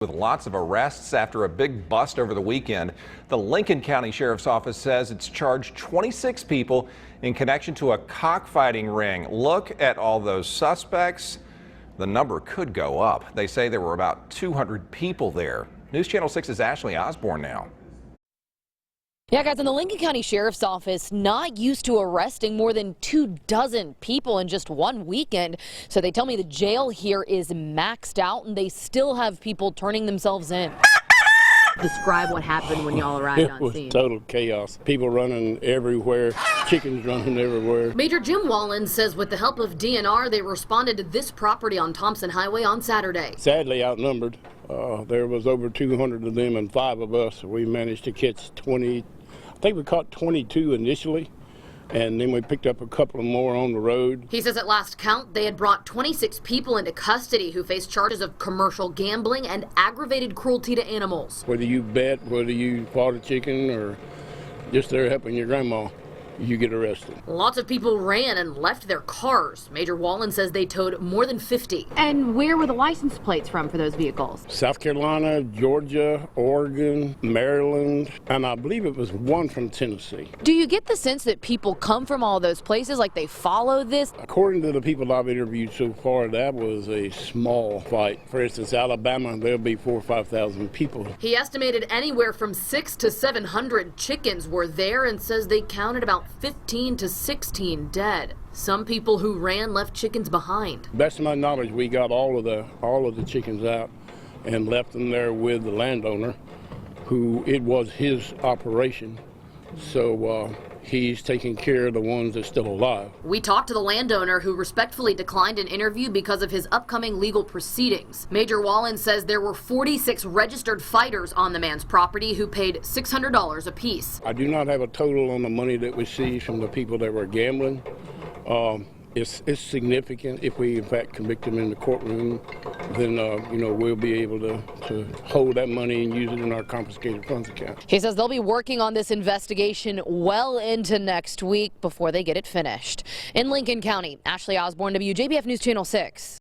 With lots of arrests after a big bust over the weekend, the Lincoln County Sheriff's Office says it's charged 26 people in connection to a cockfighting ring. Look at all those suspects. The number could go up. They say there were about 200 people there. News Channel 6's Ashley Osborne now. Yeah, guys, in the Lincoln County Sheriff's Office, not used to arresting more than 24 people in just one weekend. So they tell me the jail here is maxed out and they still have people turning themselves in. Describe what happened when y'all arrived on scene. It was total chaos. People running everywhere, chickens running everywhere. Major Jim Wallen says with the help of DNR, they responded to this property on Thompson Highway on Saturday. Sadly outnumbered. There was over 200 of them and 5 of us. We managed to catch 20. I think we caught 22 initially, and then we picked up a couple of more on the road. He says at last count, they had brought 26 people into custody who face charges of commercial gambling and aggravated cruelty to animals. Whether you bet, whether you fought a chicken, or just there helping your grandma, you get arrested. Lots of people ran and left their cars. Major Wallen says they towed more than 50. And where were the license plates from for those vehicles? South Carolina, Georgia, Oregon, Maryland, and I believe it was one from Tennessee. Do you get the sense that people come from all those places, like they follow this? According to the people I've interviewed so far, that was a small fight. For instance, Alabama, there'll be 4,000 or 5,000 people. He estimated anywhere from 600 to 700 chickens were there and says they counted about 15 to 16 dead. Some people who ran left chickens behind. Best of my knowledge, we got all of the chickens out and left them there with the landowner, who it was his operation. So he's taking care of the ones that's still alive. We talked to the landowner, who respectfully declined an interview because of his upcoming legal proceedings. Major Wallen says there were 46 registered fighters on the man's property who paid $600 apiece. I do not have a total on the money that we seized from the people that were gambling. It's significant. If we in fact convict them in the courtroom, then we'll be able to hold that money and use it in our confiscated funds account. He says they'll be working on this investigation well into next week before they get it finished. In Lincoln County, Ashley Osborne, WJBF News Channel 6.